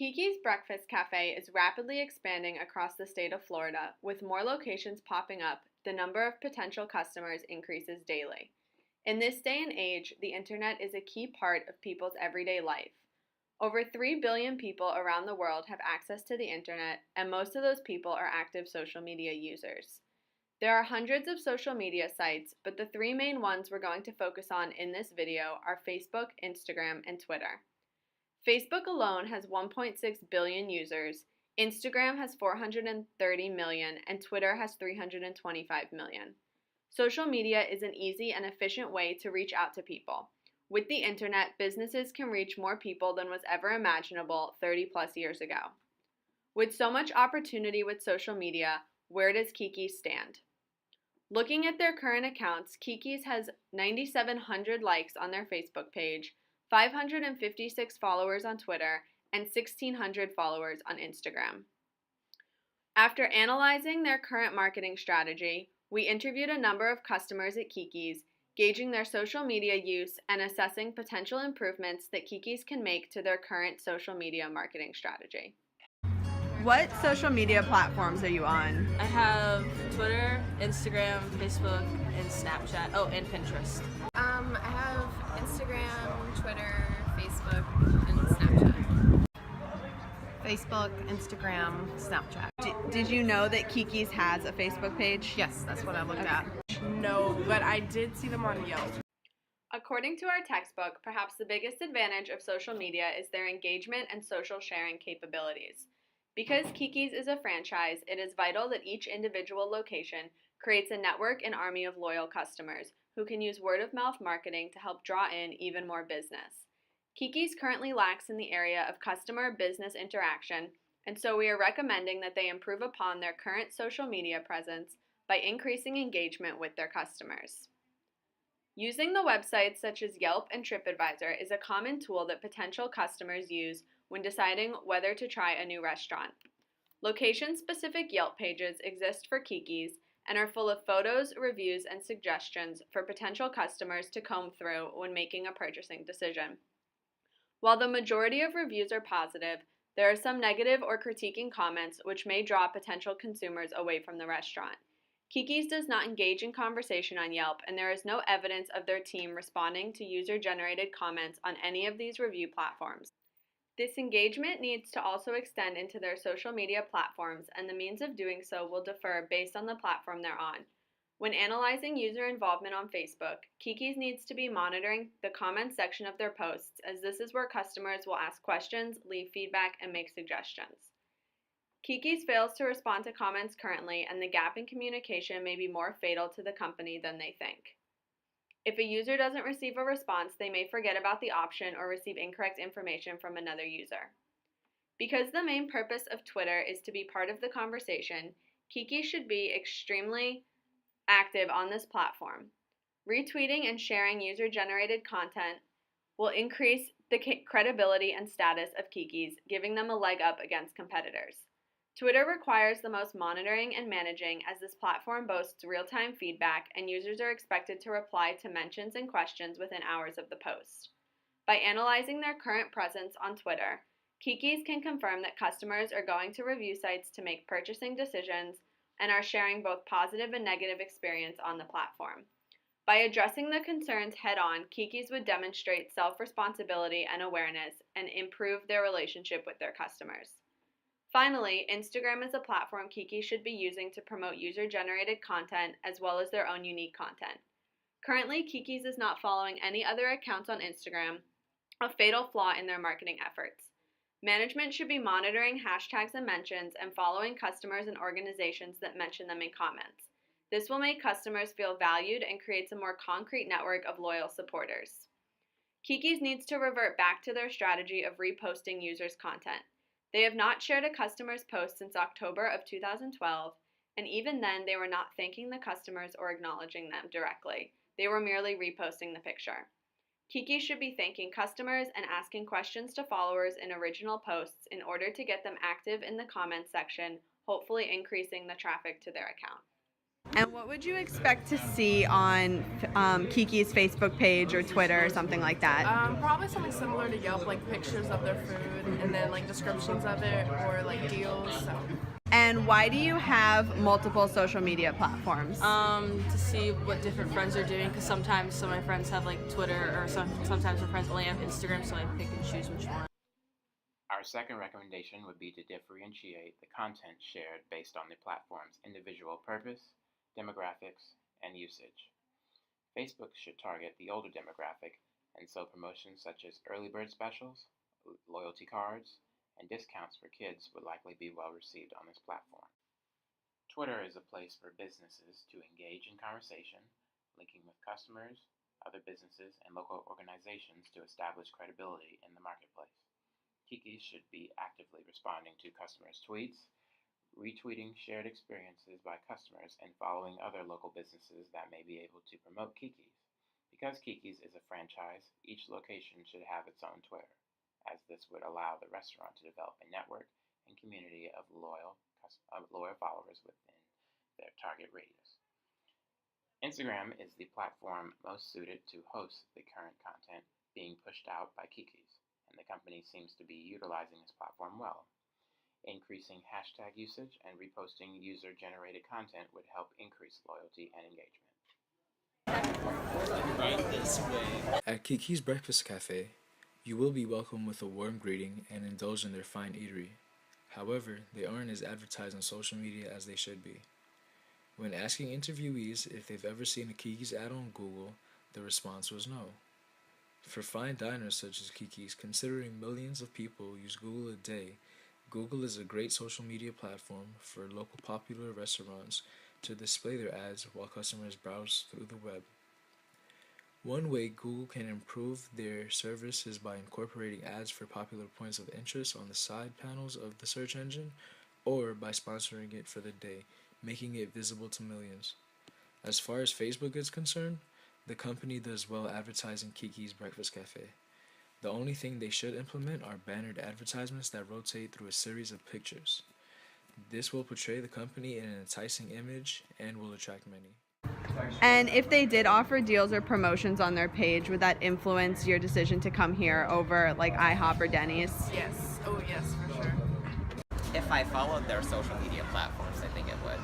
Keke's Breakfast Cafe is rapidly expanding across the state of Florida. With more locations popping up, the number of potential customers increases daily. In this day and age, the internet is a key part of people's everyday life. Over 3 billion people around the world have access to the internet, and most of those people are active social media users. There are hundreds of social media sites, but the three main ones we're going to focus on in this video are Facebook, Instagram, and Twitter. Facebook alone has 1.6 billion users, Instagram has 430 million, and Twitter has 325 million. Social media is an easy and efficient way to reach out to people. With the internet, businesses can reach more people than was ever imaginable 30 plus years ago. With so much opportunity with social media, where does Keke's stand? Looking at their current accounts, Keke's has 9,700 likes on their Facebook page, 556 followers on Twitter, and 1,600 followers on Instagram. After analyzing their current marketing strategy, we interviewed a number of customers at Keke's, gauging their social media use and assessing potential improvements that Keke's can make to their current social media marketing strategy. What social media platforms are you on? I have Twitter, Instagram, Facebook, and Snapchat. Oh, and Pinterest. I have Instagram, Twitter, Facebook, and Snapchat. Facebook, Instagram, Snapchat. Did you know that Keke's has a Facebook page? Yes, that's what I looked at. No, but I did see them on Yelp. According to our textbook, perhaps the biggest advantage of social media is their engagement and social sharing capabilities. Because Keke's is a franchise, it is vital that each individual location creates a network and army of loyal customers who can use word-of-mouth marketing to help draw in even more business. Keke's currently lacks in the area of customer-business interaction, and so we are recommending that they improve upon their current social media presence by increasing engagement with their customers. Using the websites such as Yelp and TripAdvisor is a common tool that potential customers use when deciding whether to try a new restaurant. Location-specific Yelp pages exist for Keke's and are full of photos, reviews, and suggestions for potential customers to comb through when making a purchasing decision. While the majority of reviews are positive, there are some negative or critiquing comments which may draw potential consumers away from the restaurant. Keke's does not engage in conversation on Yelp, and there is no evidence of their team responding to user-generated comments on any of these review platforms. This engagement needs to also extend into their social media platforms, and the means of doing so will differ based on the platform they're on. When analyzing user involvement on Facebook, Keke's needs to be monitoring the comments section of their posts, as this is where customers will ask questions, leave feedback, and make suggestions. Keke's fails to respond to comments currently, and the gap in communication may be more fatal to the company than they think. If a user doesn't receive a response, they may forget about the option or receive incorrect information from another user. Because the main purpose of Twitter is to be part of the conversation, Keke's should be extremely active on this platform. Retweeting and sharing user-generated content will increase the credibility and status of Keke's, giving them a leg up against competitors. Twitter requires the most monitoring and managing, as this platform boasts real-time feedback and users are expected to reply to mentions and questions within hours of the post. By analyzing their current presence on Twitter, Keke's can confirm that customers are going to review sites to make purchasing decisions and are sharing both positive and negative experience on the platform. By addressing the concerns head-on, Keke's would demonstrate self-responsibility and awareness and improve their relationship with their customers. Finally, Instagram is a platform Keke's should be using to promote user-generated content as well as their own unique content. Currently, Keke's is not following any other accounts on Instagram, a fatal flaw in their marketing efforts. Management should be monitoring hashtags and mentions and following customers and organizations that mention them in comments. This will make customers feel valued and creates a more concrete network of loyal supporters. Keke's needs to revert back to their strategy of reposting users' content. They have not shared a customer's post since October of 2012, and even then they were not thanking the customers or acknowledging them directly. They were merely reposting the picture. Keke's should be thanking customers and asking questions to followers in original posts in order to get them active in the comments section, hopefully increasing the traffic to their account. And what would you expect to see on Kiki's Facebook page or Twitter or something like that? Probably something similar to Yelp, like pictures of their food and then like descriptions of it or like deals. So. And why do you have multiple social media platforms? To see what different friends are doing, because sometimes some of my friends have like Twitter, or sometimes my friends only have Instagram, so I pick and choose which one. Our second recommendation would be to differentiate the content shared based on the platform's individual purpose, demographics, and usage. Facebook should target the older demographic, and so promotions such as early bird specials, loyalty cards, and discounts for kids would likely be well received on this platform. Twitter is a place for businesses to engage in conversation, linking with customers, other businesses, and local organizations to establish credibility in the marketplace. Kiki should be actively responding to customers' tweets, retweeting shared experiences by customers, and following other local businesses that may be able to promote Kiki's. Because Kiki's is a franchise, each location should have its own Twitter, as this would allow the restaurant to develop a network and community of loyal followers within their target radius. Instagram is the platform most suited to host the current content being pushed out by Kiki's, and the company seems to be utilizing this platform well. Increasing hashtag usage and reposting user-generated content would help increase loyalty and engagement. At Kiki's Breakfast Cafe, you will be welcomed with a warm greeting and indulge in their fine eatery. However, they aren't as advertised on social media as they should be. When asking interviewees if they've ever seen a Kiki's ad on Google, the response was no. For fine diners such as Kiki's, considering millions of people use Google a day, Google is a great social media platform for local popular restaurants to display their ads while customers browse through the web. One way Google can improve their service is by incorporating ads for popular points of interest on the side panels of the search engine, or by sponsoring it for the day, making it visible to millions. As far as Facebook is concerned, the company does well advertising Kiki's Breakfast Cafe. The only thing they should implement are bannered advertisements that rotate through a series of pictures. This will portray the company in an enticing image and will attract many. And if they did offer deals or promotions on their page, would that influence your decision to come here over like IHOP or Denny's? Yes. Oh yes, for sure. If I followed their social media platforms, I think it would.